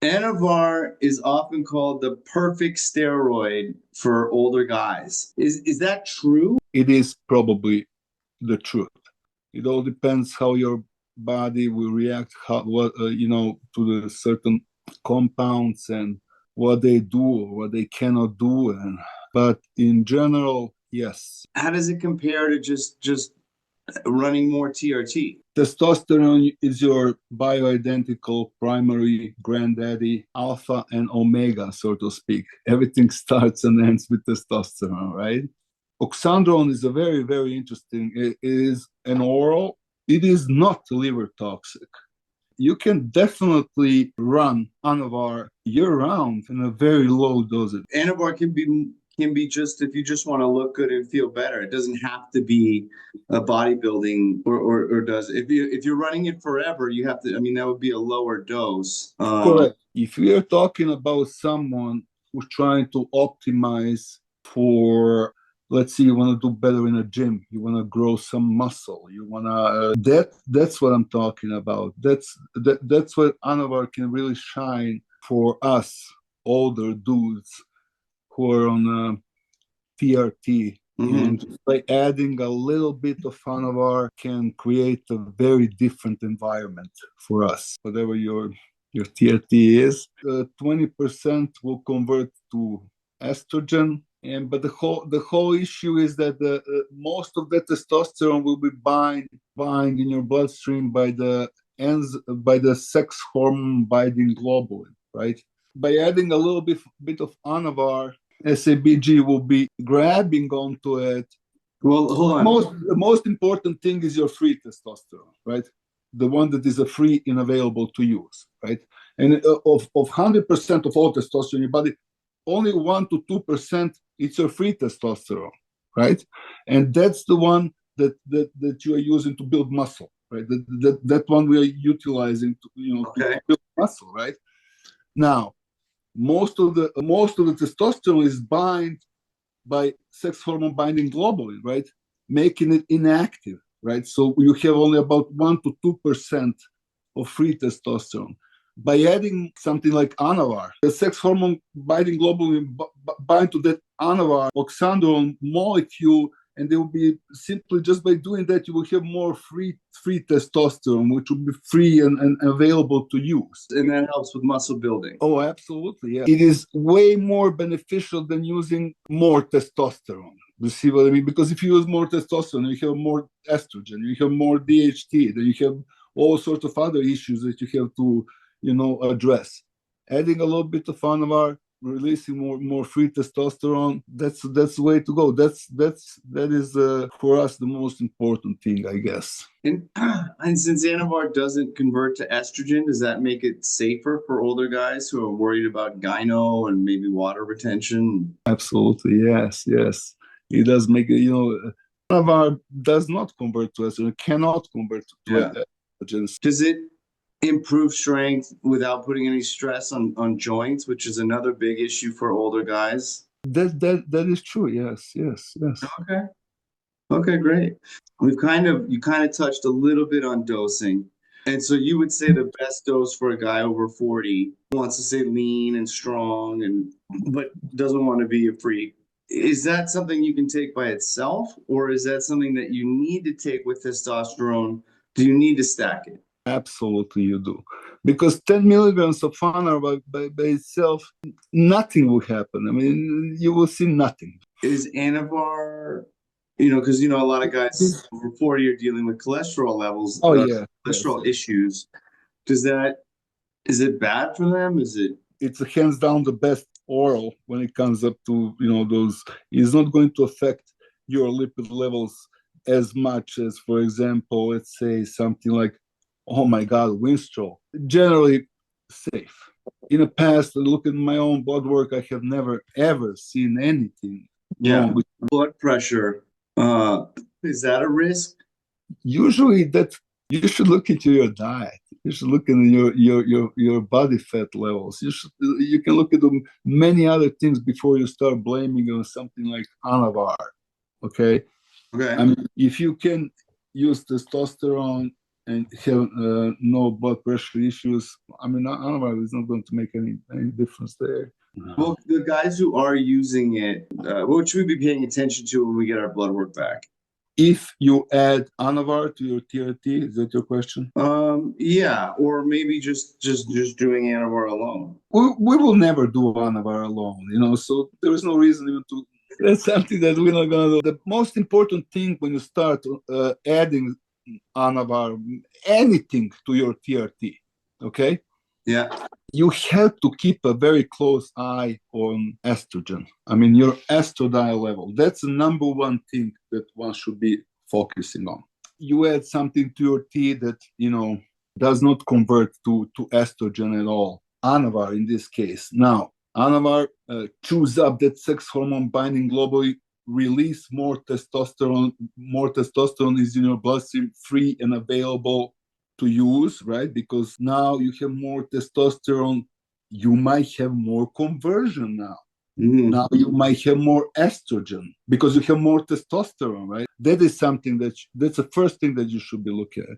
Anavar is often called the perfect steroid for older guys. Is that true? It is probably the truth. It all depends how your body will react, how what to the certain compounds and what they do or what they cannot do. And but in general, yes, How does it compare to just running more TRT? testosterone is your bioidentical primary granddaddy, alpha and omega, so to speak. Everything starts and ends with testosterone, right? Oxandrone is a very, very interesting. It is an oral. It is not liver toxic. You can definitely run Anavar year round in a very low dosage. Anavar can be just if you just want to look good and feel better. It doesn't have to be a bodybuilding or does it? If you're running it forever, you have to. I mean, that would be a lower dose. Correct. If we are talking about someone who's trying to optimize for, let's say, you want to do better in a gym, you want to grow some muscle, you want to that's what I'm talking about. That's what Anavar can really shine for us older dudes who are on TRT. And by adding a little bit of Anavar can create a very different environment for us. Whatever your TRT is, 20% will convert to estrogen. And but the whole issue is that most of the testosterone will be bind in your bloodstream by the ends by the sex hormone binding globulin, right? By adding a little bit of Anavar, SABG will be grabbing onto it. Well, hold on. The most important thing is your free testosterone, right? The one that is a free and available to use, right? And of 100% of all testosterone in your body, only 1 to 2% it's your free testosterone, right? And that's the one that you are using to build muscle, right? That one we are utilizing to build muscle, right? Now, most of the testosterone is bind by sex hormone binding globulin, right? Making it inactive, right? So you have only about 1 to 2% of free testosterone. By adding something like Anavar, the sex hormone binding globulin bind to that Anavar oxandrone molecule, and they will be simply just by doing that, you will have more free testosterone, which will be free and available to use. And that helps with muscle building. Oh, absolutely. Yeah. It is way more beneficial than using more testosterone. You see what I mean? Because if you use more testosterone, you have more estrogen, you have more DHT, then you have all sorts of other issues that you have to, address. Adding a little bit of Anavar, releasing more free testosterone, that's the way to go. That is for us the most important thing, I guess. And since Anavar doesn't convert to estrogen, does that make it safer for older guys who are worried about gyno and maybe water retention? Absolutely, yes, yes. It does make it, Anavar does not convert to estrogen, cannot convert to estrogens. Does it improve strength without putting any stress on joints, which is another big issue for older guys? That is true. Yes, yes, yes. Okay. Okay, great. You kind of touched a little bit on dosing. And so you would say the best dose for a guy over 40 who wants to stay lean and strong and but doesn't want to be a freak. Is that something you can take by itself, or is that something that you need to take with testosterone? Do you need to stack it? Absolutely, you do. Because 10 milligrams of Anavar by itself, nothing will happen. I mean, you will see nothing. Is Anavar, because a lot of guys over 40 are dealing with cholesterol levels, Oh, yeah, yes. cholesterol issues. Is it bad for them? Is it? It's hands down the best oral when it comes up to those. It's not going to affect your lipid levels as much as, for example, let's say something like, oh my God, Winstrol. Generally safe. In the past, look at my own blood work, I have never ever seen anything wrong with. Blood pressure. Is that a risk? Usually, that you should look into your diet. You should look into your body fat levels. You can look at many other things before you start blaming on something like Anavar. Okay. Okay. I mean, if you can use testosterone and have no blood pressure issues, I mean, Anavar is not going to make any difference there. Well, the guys who are using it, what should we be paying attention to when we get our blood work back? If you add Anavar to your TRT, is that your question? Yeah, or maybe just doing Anavar alone. We will never do Anavar alone, so there is no reason even to. That's something that we're not going to do. The most important thing when you start adding Anavar, anything to your TRT, okay? Yeah. You have to keep a very close eye on estrogen. I mean, your estradiol level. That's the number one thing that one should be focusing on. You add something to your tea that, does not convert to estrogen at all. Anavar in this case. Now, Anavar chews up that sex hormone binding globally, release more testosterone. More testosterone is in your bloodstream, free and available to use, right? Because now you have more testosterone, you might have more conversion now. Mm-hmm. Now you might have more estrogen because you have more testosterone, right? That is something that's the first thing that you should be looking at.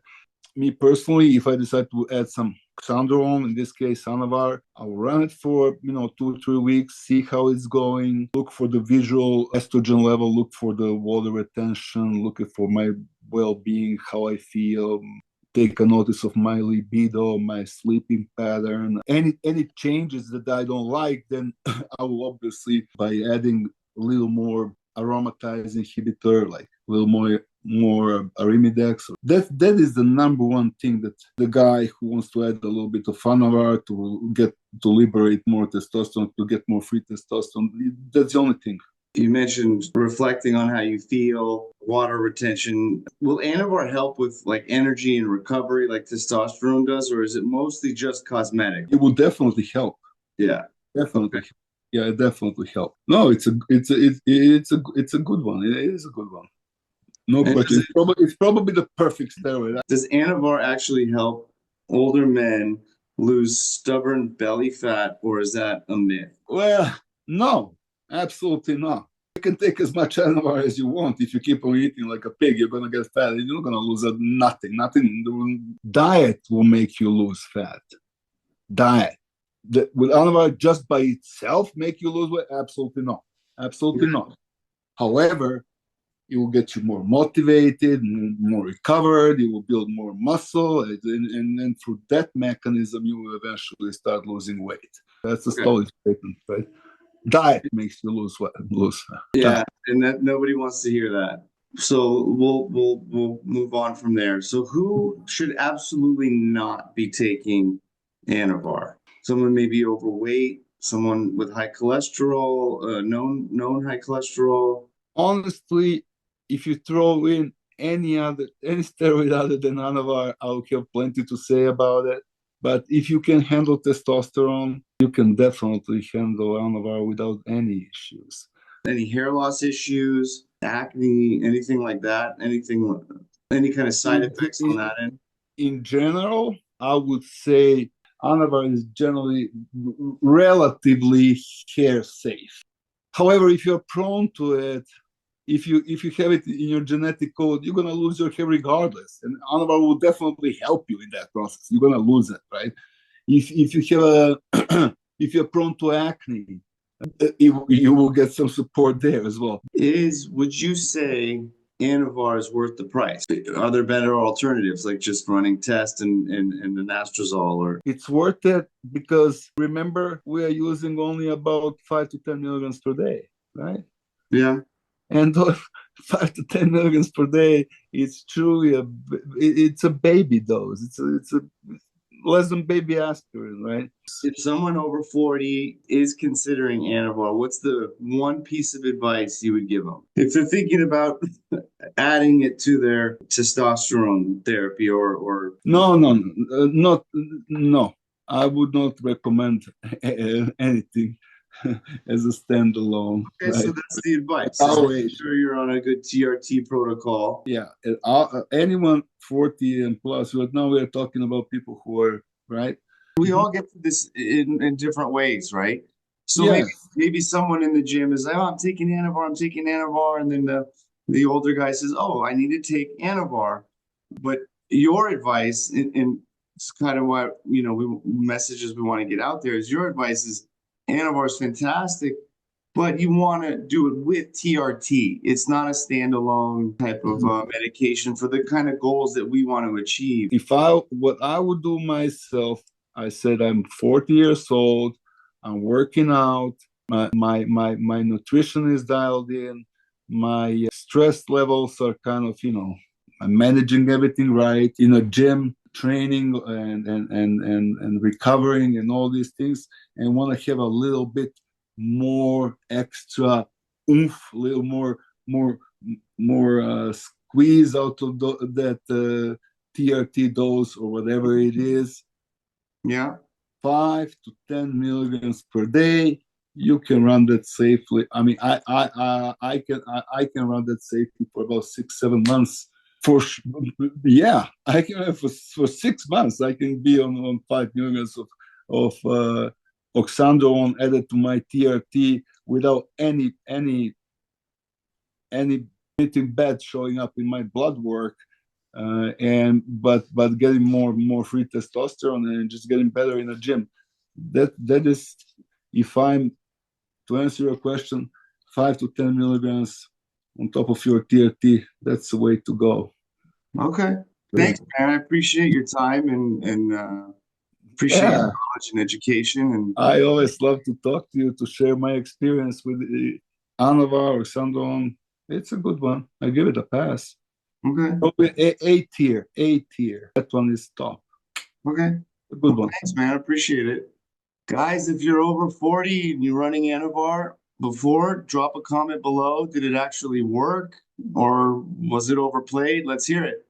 Me personally, if I decide to add some Xandrone, in this case Anavar, I'll run it for 2-3 weeks, see how it's going, look for the visual estrogen level, look for the water retention, look for my well-being, how I feel, take a notice of my libido, my sleeping pattern, any changes that I don't like, then I will obviously, by adding a little more aromatase inhibitor, like a little more arimidex. That is the number one thing that the guy who wants to add a little bit of Anavar to liberate more testosterone, to get more free testosterone. That's the only thing. You mentioned reflecting on how you feel, water retention. Will Anavar help with like energy and recovery like testosterone does, or is it mostly just cosmetic? It will definitely help. Yeah, definitely. Okay. Yeah, it definitely help. No, it's a good one. It is a good one. No question. It's probably the perfect steroid. Does Anavar actually help older men lose stubborn belly fat, or is that a myth? Well, no, absolutely not. You can take as much Anavar as you want. If you keep on eating like a pig, you're going to get fat. You're not going to lose nothing. Nothing. Diet will make you lose fat. Diet. Will Anavar just by itself make you lose weight? Absolutely not. Absolutely not. However, it will get you more motivated, more recovered, it will build more muscle, and then through that mechanism, you will eventually start losing weight. That's a solid statement, right? Diet makes you lose weight. Yeah, diet. And that nobody wants to hear that. So we'll move on from there. So who should absolutely not be taking Anavar? Someone may be overweight, someone with high cholesterol, known high cholesterol. Honestly, if you throw in any steroid other than Anavar, I'll have plenty to say about it. But if you can handle testosterone, you can definitely handle Anavar without any issues. Any hair loss issues, acne, anything like that? Any kind of side effects on that end? In general, I would say Anavar is generally relatively hair safe. However, if you're prone to it, if you have it in your genetic code, you're gonna lose your hair regardless, and Anavar will definitely help you in that process. You're gonna lose it, right? If you have if you're prone to acne, you will get some support there as well. Would you say Anavar is worth the price? Are there better alternatives like just running test and the anastrozole? Or it's worth it because remember we are using only about 5 to 10 milligrams per day, right? Yeah. And 5 to 10 milligrams per day, it's truly it's a baby dose. It's a less than baby aspirin, right? If someone over 40 is considering Anavar, what's the one piece of advice you would give them? If they're thinking about adding it to their testosterone therapy or No. I would not recommend anything as a standalone. Okay, right? So that's the advice. Make sure you're on a good TRT protocol. Yeah, anyone 40 and plus. Right now, we are talking about people who are right. We all get to this in different ways, right? So maybe someone in the gym is like, "Oh, I'm taking Anavar," and then the older guy says, "Oh, I need to take Anavar," but your advice, and it's kind of what, messages we want to get out there is your advice is Anavar is fantastic, but you want to do it with TRT. It's not a standalone type of medication for the kind of goals that we want to achieve. What I would do myself, I said I'm 40 years old, I'm working out, my nutrition is dialed in, my stress levels are kind of, I'm managing everything right in a gym, training and recovering and all these things, and want to have a little bit more extra oomph, a little more squeeze out of that TRT dose or whatever it is. Yeah. 5 to 10 milligrams per day. You can run that safely. I mean, I can run that safely for about 6-7 months. I can for 6 months. I can be on 5 milligrams of oxandrolone added to my TRT without anything bad showing up in my blood work. But getting more free testosterone and just getting better in the gym. That is, if I'm to answer your question, 5 to 10 milligrams on top of your TRT. That's the way to go. Okay. Thanks, man. I appreciate your time and appreciate your Yeah, knowledge and education. And I always love to talk to you to share my experience with Anavar or Sandon. It's a good one. I give it a pass. okay. Probably A tier. A tier. That one is top. Okay. A good one. Thanks, man. I appreciate it. Guys, if you're over 40 and you're running Anavar before, drop a comment below. Did it actually work or was it overplayed? Let's hear it.